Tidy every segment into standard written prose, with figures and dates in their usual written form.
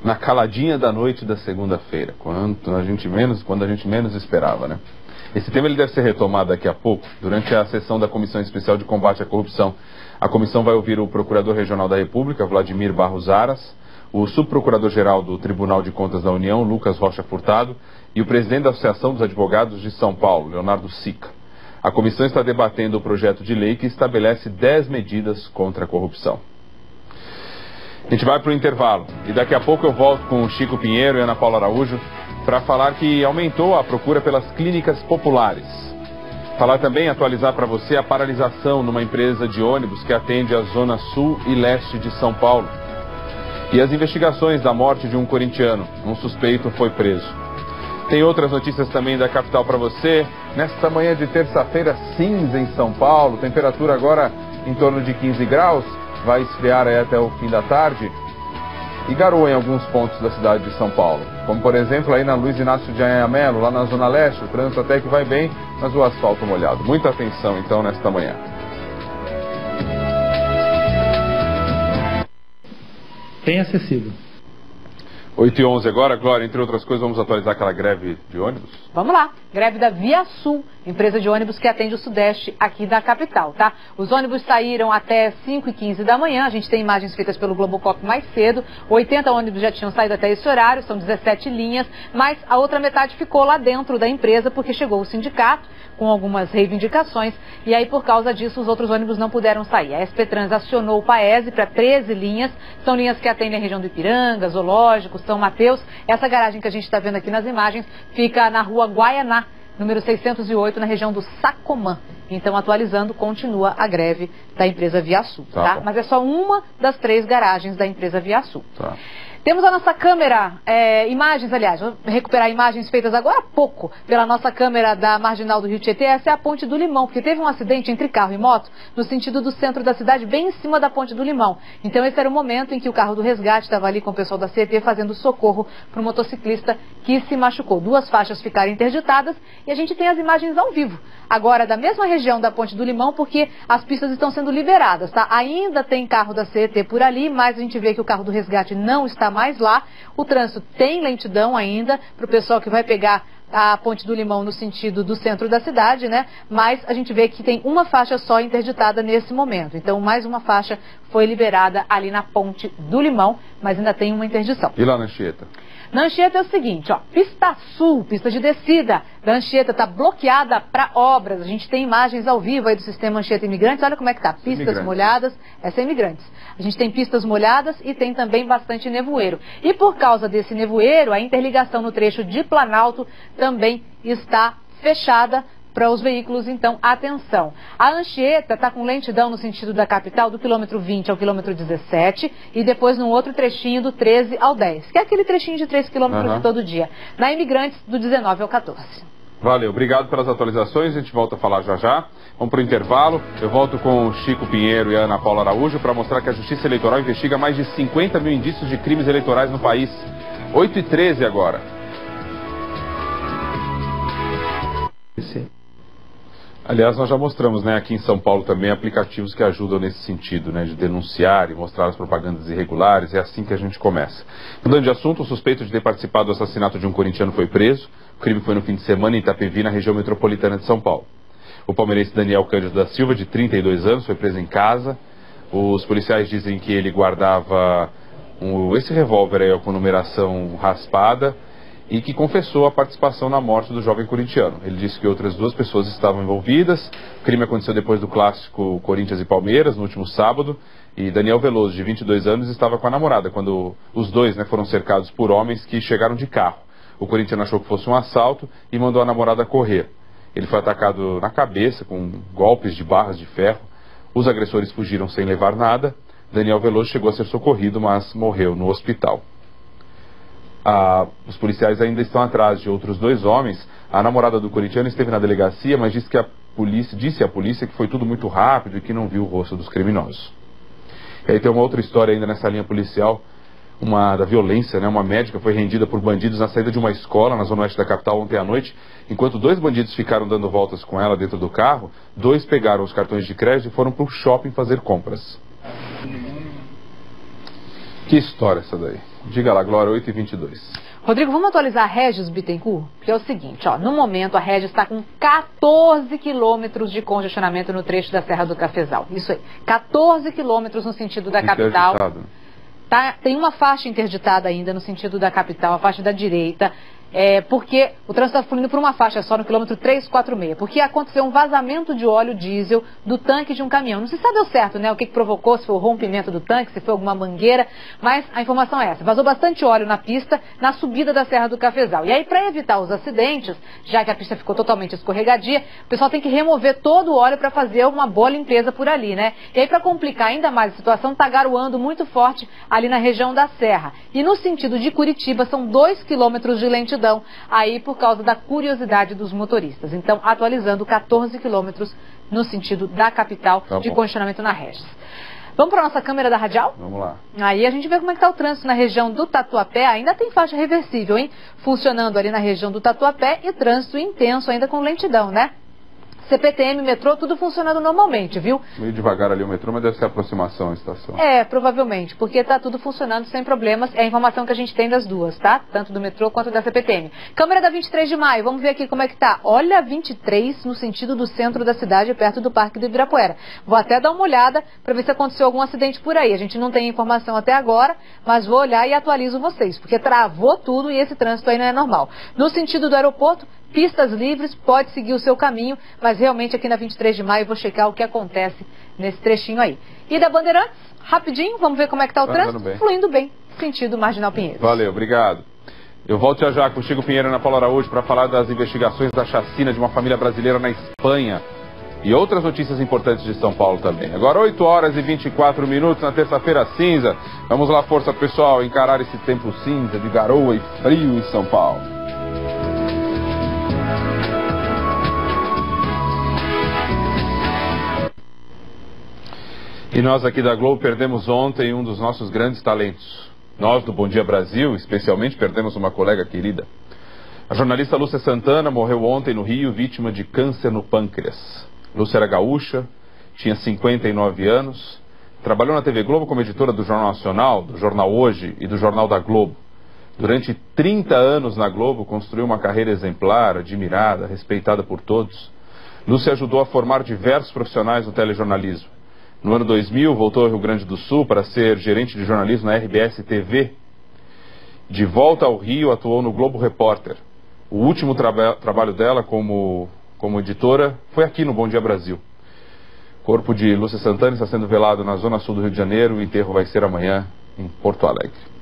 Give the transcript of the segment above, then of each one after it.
na caladinha da noite da segunda-feira, quando a gente menos esperava, né? Esse tema ele deve ser retomado daqui a pouco, durante a sessão da Comissão Especial de Combate à Corrupção. A comissão vai ouvir o Procurador Regional da República, Vladimir Barros Aras, o Subprocurador-Geral do Tribunal de Contas da União, Lucas Rocha Furtado, e o presidente da Associação dos Advogados de São Paulo, Leonardo Sica. A comissão está debatendo o projeto de lei que estabelece 10 medidas contra a corrupção. A gente vai para o intervalo e daqui a pouco eu volto com o Chico Pinheiro e Ana Paula Araújo para falar que aumentou a procura pelas clínicas populares. Falar também, atualizar para você a paralisação numa empresa de ônibus que atende a zona sul e leste de São Paulo. E as investigações da morte de um corintiano. Um suspeito foi preso. Tem outras notícias também da capital para você. Nesta manhã de terça-feira, cinza em São Paulo. Temperatura agora em torno de 15 graus. Vai esfriar aí até o fim da tarde. E garoa em alguns pontos da cidade de São Paulo. Como, por exemplo, aí na Luiz Inácio de Anhangamelo, lá na Zona Leste. O trânsito até que vai bem, mas o asfalto molhado. Muita atenção, então, nesta manhã. Bem acessível. 8h11 agora, Glória, entre outras coisas, vamos atualizar aquela greve de ônibus? Vamos lá, greve da Via Sul, empresa de ônibus que atende o Sudeste aqui da capital, tá? Os ônibus saíram até 5h15 da manhã, a gente tem imagens feitas pelo Globocop mais cedo, 80 ônibus já tinham saído até esse horário, são 17 linhas, mas a outra metade ficou lá dentro da empresa porque chegou o sindicato com algumas reivindicações e aí por causa disso os outros ônibus não puderam sair. A SP Trans acionou o Paese para 13 linhas, são linhas que atendem a região do Ipiranga, Zoológico, São Mateus. Essa garagem que a gente está vendo aqui nas imagens fica na rua Guaianá, número 608, na região do Sacomã. Então, atualizando, continua a greve da empresa Via Sul, tá? Mas é só uma das 3 garagens da empresa Via Sul. Tá. Temos a nossa câmera, imagens, aliás, vou recuperar imagens feitas agora há pouco pela nossa câmera da Marginal do Rio Tietê. Essa é a Ponte do Limão, porque teve um acidente entre carro e moto no sentido do centro da cidade, bem em cima da Ponte do Limão. Então esse era o momento em que o carro do resgate estava ali com o pessoal da CET fazendo socorro para o motociclista que se machucou. 2 faixas ficaram interditadas e a gente tem as imagens ao vivo. Agora da mesma região da Ponte do Limão, porque as pistas estão sendo liberadas, tá? Ainda tem carro da CET por ali, mas a gente vê que o carro do resgate não está mais lá. O trânsito tem lentidão ainda para o pessoal que vai pegar a Ponte do Limão no sentido do centro da cidade, né? Mas a gente vê que tem uma faixa só interditada nesse momento. Então, mais uma faixa foi liberada ali na Ponte do Limão, mas ainda tem uma interdição. E lá na Anchieta? Na Anchieta é o seguinte, ó, pista sul, pista de descida da Anchieta está bloqueada para obras. A gente tem imagens ao vivo aí do sistema Anchieta Imigrantes. Olha como é que tá, pistas molhadas, essa é Imigrantes. A gente tem pistas molhadas e tem também bastante nevoeiro. E por causa desse nevoeiro, a interligação no trecho de Planalto também está fechada para os veículos, então, atenção. A Anchieta está com lentidão no sentido da capital do quilômetro 20 ao quilômetro 17 e depois num outro trechinho do 13 ao 10, que é aquele trechinho de 3 quilômetros de todo dia. Na Imigrantes, do 19 ao 14. Valeu, obrigado pelas atualizações, a gente volta a falar já já. Vamos para o intervalo, eu volto com o Chico Pinheiro e a Ana Paula Araújo para mostrar que a Justiça Eleitoral investiga mais de 50 mil indícios de crimes eleitorais no país. 8h13 agora. Aliás, nós já mostramos, né, aqui em São Paulo também aplicativos que ajudam nesse sentido, né, de denunciar e mostrar as propagandas irregulares. É assim que a gente começa. Mudando de assunto, o suspeito de ter participado do assassinato de um corintiano foi preso. O crime foi no fim de semana em Itapevi, na região metropolitana de São Paulo. O palmeirense Daniel Cândido da Silva, de 32 anos, foi preso em casa. Os policiais dizem que ele guardava esse revólver aí com numeração raspada e que confessou a participação na morte do jovem corintiano. Ele disse que outras 2 pessoas estavam envolvidas. O crime aconteceu depois do clássico Corinthians e Palmeiras, no último sábado, e Daniel Veloso, de 22 anos, estava com a namorada, quando os dois, né, foram cercados por homens que chegaram de carro. O corintiano achou que fosse um assalto e mandou a namorada correr. Ele foi atacado na cabeça com golpes de barras de ferro. Os agressores fugiram sem levar nada. Daniel Veloso chegou a ser socorrido, mas morreu no hospital. Os policiais ainda estão atrás de outros 2 homens. A namorada do corintiano esteve na delegacia, mas disse à polícia que foi tudo muito rápido e que não viu o rosto dos criminosos. E aí tem uma outra história ainda nessa linha policial, da violência, né? Uma médica foi rendida por bandidos na saída de uma escola na zona oeste da capital ontem à noite. Enquanto 2 bandidos ficaram dando voltas com ela dentro do carro, 2 pegaram os cartões de crédito e foram para o shopping fazer compras. Que história essa daí? Diga lá, Glória, 8h22. Rodrigo, vamos atualizar a Regis Bittencourt? Porque é o seguinte, ó, no momento a Regis está com 14 quilômetros de congestionamento no trecho da Serra do Cafezal. Isso aí, 14 quilômetros no sentido da capital. Tem uma faixa interditada ainda no sentido da capital, a faixa da direita. Porque o trânsito está fluindo por uma faixa só no quilômetro 346, porque aconteceu um vazamento de óleo diesel do tanque de um caminhão. Não se sabe ao certo, né, o que provocou, se foi o rompimento do tanque, se foi alguma mangueira, mas a informação é essa. Vazou bastante óleo na pista, na subida da Serra do Cafezal. E aí, para evitar os acidentes, já que a pista ficou totalmente escorregadia, o pessoal tem que remover todo o óleo para fazer uma boa limpeza por ali, né? E aí, para complicar ainda mais a situação, está garoando muito forte ali na região da Serra. E no sentido de Curitiba, são 2 quilômetros de lentidão aí por causa da curiosidade dos motoristas. Então, atualizando 14 quilômetros no sentido da capital de congestionamento na Regis. Vamos para a nossa câmera da Radial? Vamos lá. Aí a gente vê como é que está o trânsito na região do Tatuapé. Ainda tem faixa reversível, hein? Funcionando ali na região do Tatuapé e trânsito intenso ainda com lentidão, né? CPTM, metrô, tudo funcionando normalmente, viu? Meio devagar ali o metrô, mas deve ser aproximação à estação. Provavelmente, porque está tudo funcionando sem problemas. É a informação que a gente tem das duas, tá? Tanto do metrô quanto da CPTM. Câmera da 23 de maio, vamos ver aqui como é que tá. Olha a 23 no sentido do centro da cidade, perto do Parque do Ibirapuera. Vou até dar uma olhada para ver se aconteceu algum acidente por aí. A gente não tem informação até agora, mas vou olhar e atualizo vocês, porque travou tudo e esse trânsito aí não é normal. No sentido do aeroporto, pistas livres, pode seguir o seu caminho, mas realmente aqui na 23 de maio eu vou checar o que acontece nesse trechinho aí. E da Bandeirantes, rapidinho, vamos ver como é que está o trânsito, fluindo bem, sentido Marginal Pinheiros. Valeu, obrigado. Eu volto já com o Chico Pinheiro e Ana Paula Araújo para falar das investigações da chacina de uma família brasileira na Espanha e outras notícias importantes de São Paulo também. Agora 8h24 na terça-feira cinza. Vamos lá, força pessoal, encarar esse tempo cinza de garoa e frio em São Paulo. E nós aqui da Globo perdemos ontem um dos nossos grandes talentos. Nós do Bom Dia Brasil, especialmente, perdemos uma colega querida. A jornalista Lúcia Santana morreu ontem no Rio, vítima de câncer no pâncreas. Lúcia era gaúcha, tinha 59 anos, trabalhou na TV Globo como editora do Jornal Nacional, do Jornal Hoje e do Jornal da Globo. Durante 30 anos na Globo, construiu uma carreira exemplar, admirada, respeitada por todos. Lúcia ajudou a formar diversos profissionais no telejornalismo. No ano 2000, voltou ao Rio Grande do Sul para ser gerente de jornalismo na RBS TV. De volta ao Rio, atuou no Globo Repórter. O último trabalho dela como editora foi aqui no Bom Dia Brasil. O corpo de Lúcia Santana está sendo velado na zona sul do Rio de Janeiro. O enterro vai ser amanhã em Porto Alegre.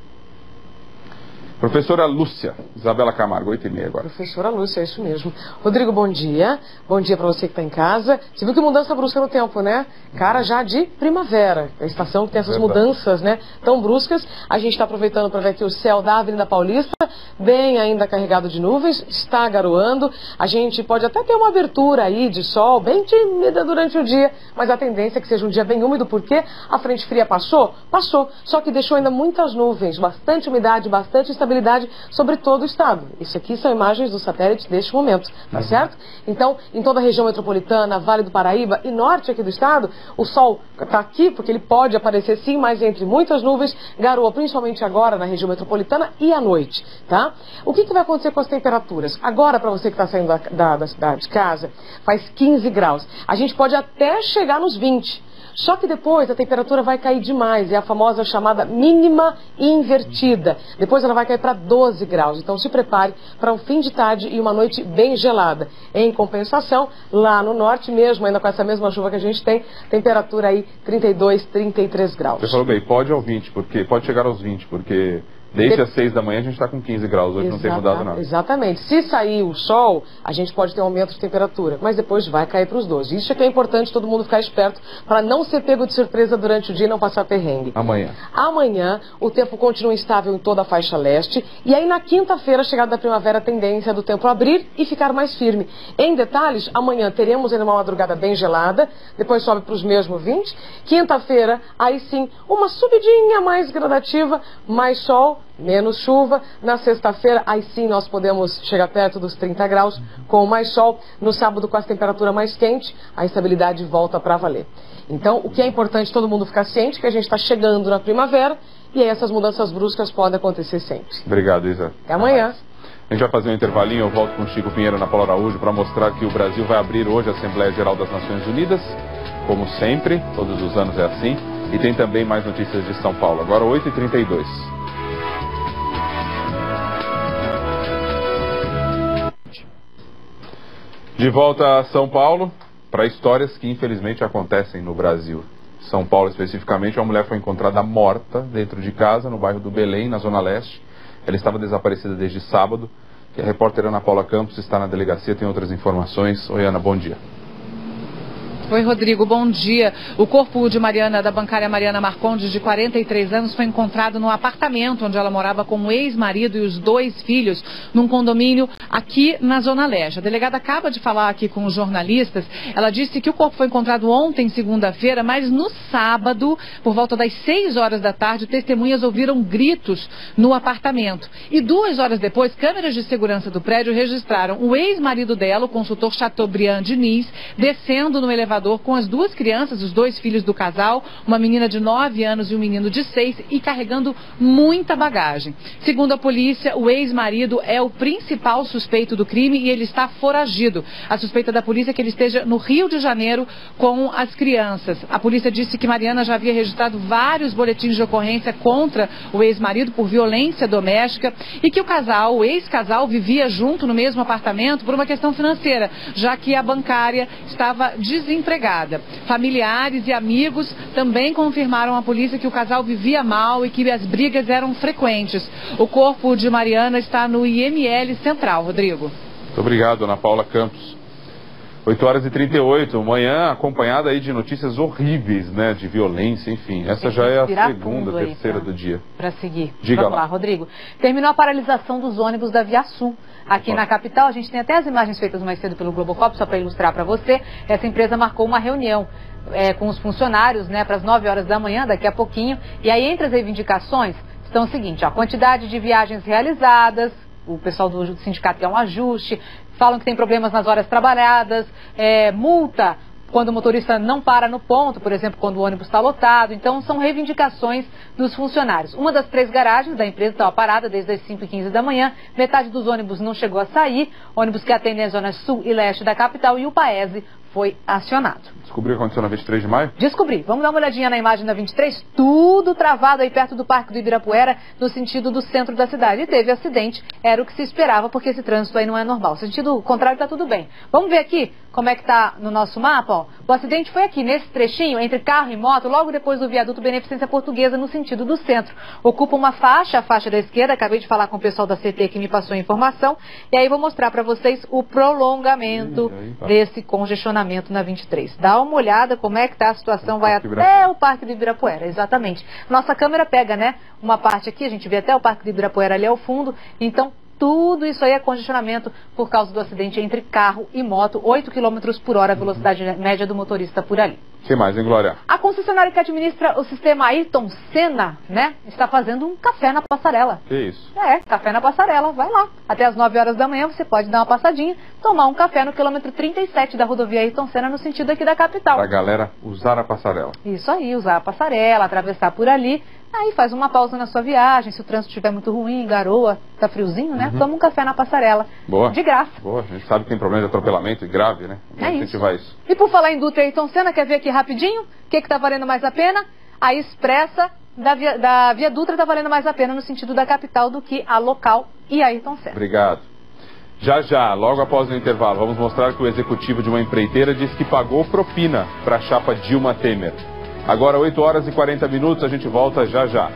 Professora Lúcia, Isabela Camargo, 8h30 agora. Professora Lúcia, é isso mesmo. Rodrigo, bom dia. Bom dia para você que está em casa. Você viu que mudança brusca no tempo, né? Cara, já de primavera. A estação que tem essas mudanças, né? Tão bruscas. A gente está aproveitando para ver aqui o céu da Avenida Paulista, bem ainda carregado de nuvens, está garoando. A gente pode até ter uma abertura aí de sol, bem tímida durante o dia, mas a tendência é que seja um dia bem úmido, porque a frente fria passou? Passou. Só que deixou ainda muitas nuvens, bastante umidade, bastante instabilidade sobre todo o estado. Isso aqui são imagens do satélite deste momento, tá certo? Então, em toda a região metropolitana, Vale do Paraíba e norte aqui do estado, o sol está aqui porque ele pode aparecer sim, mas entre muitas nuvens, garoa principalmente agora na região metropolitana e à noite, tá? O que vai acontecer com as temperaturas? Agora, para você que está saindo da cidade de casa, faz 15 graus. A gente pode até chegar nos 20. Só que depois a temperatura vai cair demais, é a famosa chamada mínima invertida. Depois ela vai cair para 12 graus, então se prepare para um fim de tarde e uma noite bem gelada. Em compensação, lá no norte mesmo, ainda com essa mesma chuva que a gente tem, temperatura aí 32, 33 graus. Você falou bem, pode chegar aos 20, porque desde as 6 da manhã a gente está com 15 graus, hoje não tem mudado nada. Exatamente. Se sair o sol, a gente pode ter um aumento de temperatura, mas depois vai cair para os 12. Isso é que é importante todo mundo ficar esperto para não ser pego de surpresa durante o dia e não passar perrengue. Amanhã o tempo continua instável em toda a faixa leste e aí na quinta-feira, chegada da primavera, a tendência do tempo abrir e ficar mais firme. Em detalhes, amanhã teremos ainda uma madrugada bem gelada, depois sobe para os mesmos 20. Quinta-feira, aí sim, uma subidinha mais gradativa, mais sol, menos chuva. Na sexta-feira, aí sim nós podemos chegar perto dos 30 graus com mais sol. No sábado, com a temperatura mais quente, a instabilidade volta para valer. Então, o que é importante todo mundo ficar ciente, que a gente está chegando na primavera e aí essas mudanças bruscas podem acontecer sempre. Obrigado, Isa. Até amanhã. A gente vai fazer um intervalinho, eu volto com o Chico Pinheiro na Paula Araújo para mostrar que o Brasil vai abrir hoje a Assembleia Geral das Nações Unidas, como sempre, todos os anos é assim, e tem também mais notícias de São Paulo, agora 8h32. De volta a São Paulo, para histórias que infelizmente acontecem no Brasil. São Paulo especificamente, uma mulher foi encontrada morta dentro de casa, no bairro do Belém, na Zona Leste. Ela estava desaparecida desde sábado. E a repórter Ana Paula Campos está na delegacia, tem outras informações. Oi, Ana, bom dia. Oi, Rodrigo, bom dia. O corpo de Mariana, da bancária Mariana Marcondes, de 43 anos, foi encontrado no apartamento onde ela morava com o ex-marido e os 2 filhos, num condomínio aqui na Zona Leste. A delegada acaba de falar aqui com os jornalistas. Ela disse que o corpo foi encontrado ontem, segunda-feira, mas no sábado, por volta das 6 horas da tarde, testemunhas ouviram gritos no apartamento. E 2 horas depois, câmeras de segurança do prédio registraram o ex-marido dela, o consultor Chateaubriand Diniz, descendo no elevador com as 2 crianças, os 2 filhos do casal, uma menina de 9 anos e um menino de 6, e carregando muita bagagem. Segundo a polícia, o ex-marido é o principal suspeito do crime e ele está foragido. A suspeita da polícia é que ele esteja no Rio de Janeiro com as crianças. A polícia disse que Mariana já havia registrado vários boletins de ocorrência contra o ex-marido por violência doméstica e que o ex-casal, vivia junto no mesmo apartamento por uma questão financeira, já que a bancária estava desempregada. Familiares e amigos também confirmaram à polícia que o casal vivia mal e que as brigas eram frequentes. O corpo de Mariana está no IML Central, Rodrigo. Muito obrigado, Ana Paula Campos. 8h38, manhã acompanhada aí de notícias horríveis, né, de violência, enfim. Essa já é a segunda, terceira do dia. Para seguir. Diga Vamos lá, Rodrigo. Terminou a paralisação dos ônibus da Via Sul. Aqui na capital, a gente tem até as imagens feitas mais cedo pelo Globocop, só para ilustrar para você. Essa empresa marcou uma reunião com os funcionários, né, para as 9 horas da manhã, daqui a pouquinho. E aí, entre as reivindicações, estão o seguinte, ó, quantidade de viagens realizadas, o pessoal do sindicato quer um ajuste, falam que tem problemas nas horas trabalhadas, multa quando o motorista não para no ponto, por exemplo, quando o ônibus está lotado. Então, são reivindicações dos funcionários. Uma das 3 garagens da empresa estava parada desde as 5h15 da manhã. Metade dos ônibus não chegou a sair. Ônibus que atendem as zonas sul e leste da capital, e o Paese foi acionado. Descobriu o que aconteceu na 23 de maio? Descobri. Vamos dar uma olhadinha na imagem da 23. Tudo travado aí perto do Parque do Ibirapuera, no sentido do centro da cidade. E teve acidente. Era o que se esperava, porque esse trânsito aí não é normal. Sentido contrário, está tudo bem. Vamos ver aqui como é que está no nosso mapa, ó. O acidente foi aqui, nesse trechinho, entre carro e moto, logo depois do viaduto Beneficência Portuguesa, no sentido do centro. Ocupa uma faixa, a faixa da esquerda. Acabei de falar com o pessoal da CT que me passou a informação. E aí vou mostrar para vocês o prolongamento desse congestionamento na 23. Dá uma olhada como é que está a situação, vai até o Parque do Ibirapuera, exatamente. Nossa câmera pega, né, uma parte aqui, a gente vê até o Parque do Ibirapuera ali ao fundo, então tudo isso aí é congestionamento por causa do acidente entre carro e moto, 8 km por hora, a velocidade média do motorista por ali. O que mais, hein, Glória? A concessionária que administra o sistema Ayrton Senna, né, está fazendo um café na passarela. Que isso? Café na passarela, vai lá. Até as 9 horas da manhã você pode dar uma passadinha, tomar um café no quilômetro 37 da rodovia Ayrton Senna, no sentido aqui da capital. Pra galera usar a passarela. Isso aí, usar a passarela, atravessar por ali. Aí faz uma pausa na sua viagem, se o trânsito estiver muito ruim, garoa, tá friozinho, né? Toma um café na passarela. Boa. De graça. Boa, a gente sabe que tem problema de atropelamento e grave, né? Vamos incentivar isso. E por falar em Dutra e Ayrton Senna, quer ver aqui rapidinho? O que tá valendo mais a pena? A expressa da Via Dutra tá valendo mais a pena no sentido da capital do que a local e a Ayrton Senna. Obrigado. Já, logo após o intervalo, vamos mostrar que o executivo de uma empreiteira disse que pagou propina para a chapa Dilma Temer. Agora 8h40, a gente volta já.